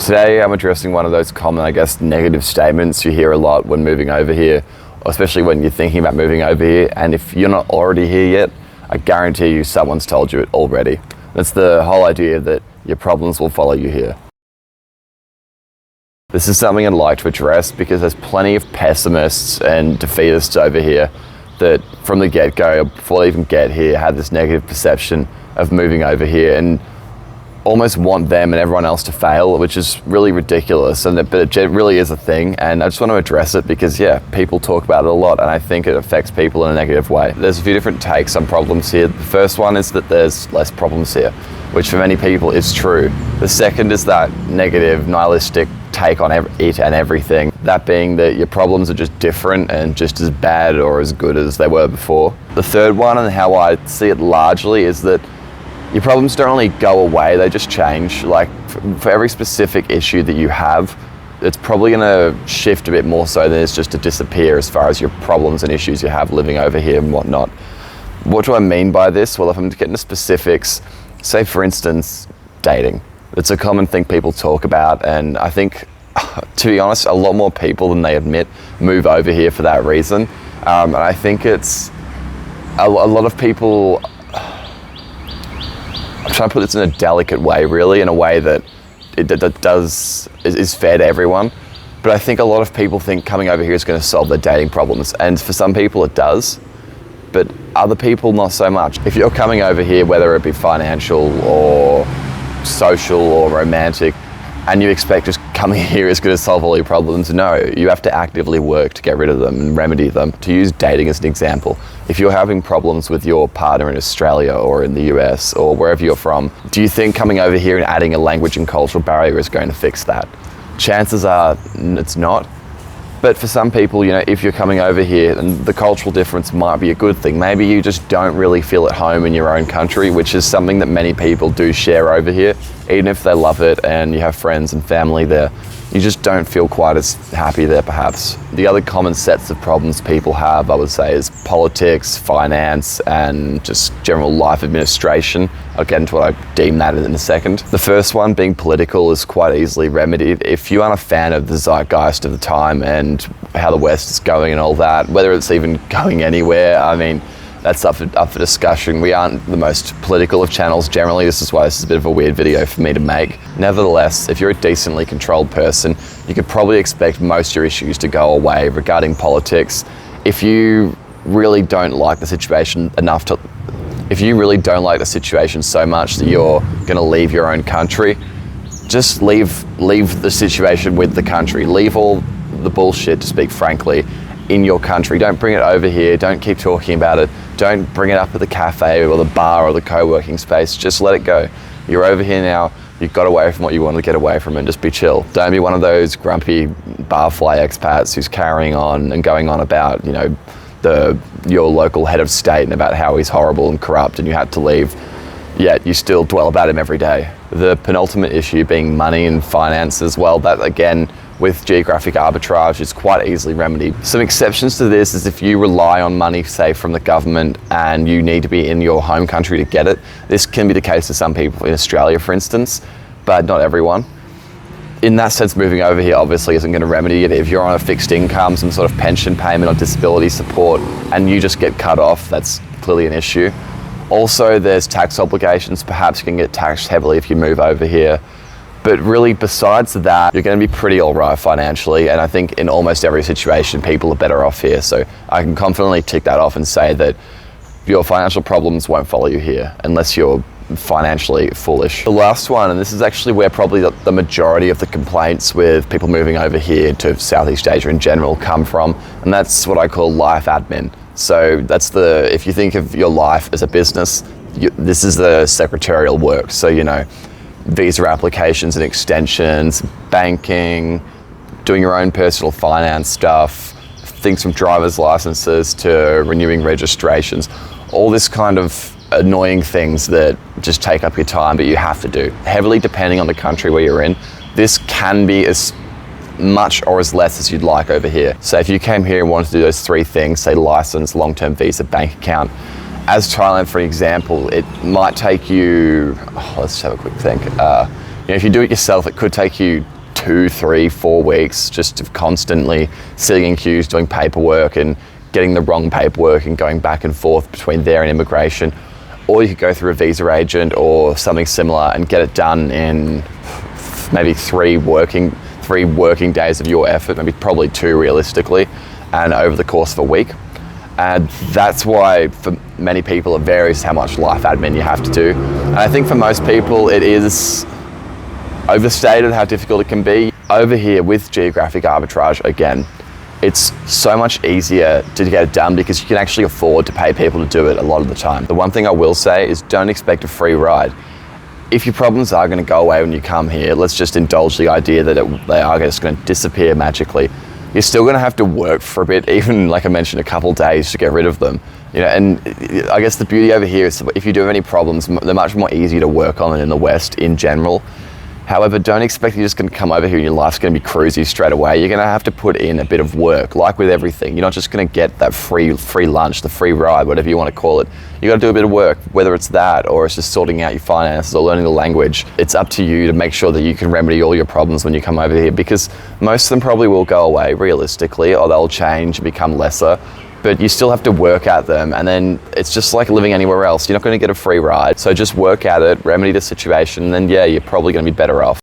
Today I'm addressing one of those common, I guess, negative statements you hear a lot when moving over here, especially when you're thinking about moving over here. And if you're not already here yet, I guarantee you someone's told you it already. That's the whole idea that your problems will follow you here. This is something I'd like to address because there's plenty of pessimists and defeatists over here that from the get-go, before they even get here, had this negative perception of moving over here and almost want them and everyone else to fail, which is really ridiculous. But it really is a thing, and I just want to address it because, yeah, people talk about it a lot, and I think it affects people in a negative way. There's a few different takes on problems here. The first one is that there's less problems here, which for many people is true. The second is that negative, nihilistic take on it and everything. That being that your problems are just different and just as bad or as good as they were before. The third one, and how I see it largely, is that your problems don't really go away, they just change. Like for every specific issue that you have, it's probably gonna shift a bit more so than it's just to disappear as far as your problems and issues you have living over here and whatnot. What do I mean by this? Well, if I'm to get into specifics, say for instance, dating. It's a common thing people talk about, and I think, to be honest, a lot more people than they admit move over here for that reason. And I think it's a lot of people. I'm trying to put this in a delicate way, really, in a way that is fair to everyone. But I think a lot of people think coming over here is going to solve their dating problems, and for some people it does, but other people not so much. If you're coming over here, whether it be financial or social or romantic, and you expect just coming here is going to solve all your problems, no, you have to actively work to get rid of them and remedy them. To use dating as an example, if you're having problems with your partner in Australia or in the US or wherever you're from, do you think coming over here and adding a language and cultural barrier is going to fix that? Chances are it's not. But for some people, you know, if you're coming over here, then the cultural difference might be a good thing. Maybe you just don't really feel at home in your own country, which is something that many people do share over here. Even if they love it and you have friends and family there, you just don't feel quite as happy there perhaps. The other common sets of problems people have, I would say, is politics, finance, and just general life administration. I'll get into what I deem that in a second. The first one, being political, is quite easily remedied. If you aren't a fan of the zeitgeist of the time and how the West is going and all that, whether it's even going anywhere, I mean, that's up for discussion. We aren't the most political of channels generally. This is why this is a bit of a weird video for me to make. Nevertheless, if you're a decently controlled person, you could probably expect most of your issues to go away regarding politics. If you really don't like the situation if you really don't like the situation so much that you're gonna leave your own country, just leave the situation with the country. Leave all the bullshit, to speak frankly, in your country. Don't bring it over here. Don't keep talking about it. Don't bring it up at the cafe or the bar or the co-working space. Just let it go. You're over here now. You got away from what you wanted to get away from and just be chill. Don't be one of those grumpy barfly expats who's carrying on and going on about, you know, your local head of state and about how he's horrible and corrupt and you had to leave, yet you still dwell about him every day. The penultimate issue being money and finance as well. That again, with geographic arbitrage, is quite easily remedied. Some exceptions to this is if you rely on money, say from the government, and you need to be in your home country to get it. This can be the case for some people in Australia, for instance, but not everyone. In that sense, moving over here obviously isn't going to remedy it. If you're on a fixed income, some sort of pension payment or disability support, and you just get cut off, that's clearly an issue. Also, there's tax obligations. Perhaps you can get taxed heavily if you move over here. But really, besides that, you're going to be pretty all right financially. And I think in almost every situation, people are better off here. So I can confidently tick that off and say that your financial problems won't follow you here unless you're financially foolish. The last one, and this is actually where probably the majority of the complaints with people moving over here to Southeast Asia in general come from, and that's what I call life admin. So that's if you think of your life as a business, this is the secretarial work. So, you know, visa applications and extensions, banking, doing your own personal finance stuff, things from driver's licenses to renewing registrations, all this kind of annoying things that just take up your time, but you have to do. Heavily depending on the country where you're in, this can be as much or as less as you'd like over here. So if you came here and wanted to do those three things, say license, long-term visa, bank account, as Thailand, for example, it might take you, let's have a quick think. If you do it yourself, it could take you 2, 3, 4 weeks just of constantly sitting in queues doing paperwork and getting the wrong paperwork and going back and forth between there and immigration. Or you could go through a visa agent or something similar and get it done in maybe 3 working days of your effort, maybe probably 2 realistically, and over the course of a week. And that's why for many people it varies how much life admin you have to do. And I think for most people it is overstated how difficult it can be. Over here with geographic arbitrage, again, it's so much easier to get it done because you can actually afford to pay people to do it a lot of the time. The one thing I will say is don't expect a free ride. If your problems are going to go away when you come here, let's just indulge the idea that they are just going to disappear magically. You're still going to have to work for a bit, even like I mentioned, a couple days to get rid of them. You know, and I guess the beauty over here is if you do have any problems, they're much more easy to work on than in the West in general. However, don't expect you're just going to come over here and your life's going to be cruisy straight away. You're going to have to put in a bit of work, like with everything. You're not just going to get that free lunch, the free ride, whatever you want to call it. You got to do a bit of work, whether it's that or it's just sorting out your finances or learning the language. It's up to you to make sure that you can remedy all your problems when you come over here, because most of them probably will go away realistically, or they'll change and become lesser. But you still have to work at them, and then it's just like living anywhere else. You're not going to get a free ride, so just work at it, remedy the situation, and then yeah, you're probably going to be better off.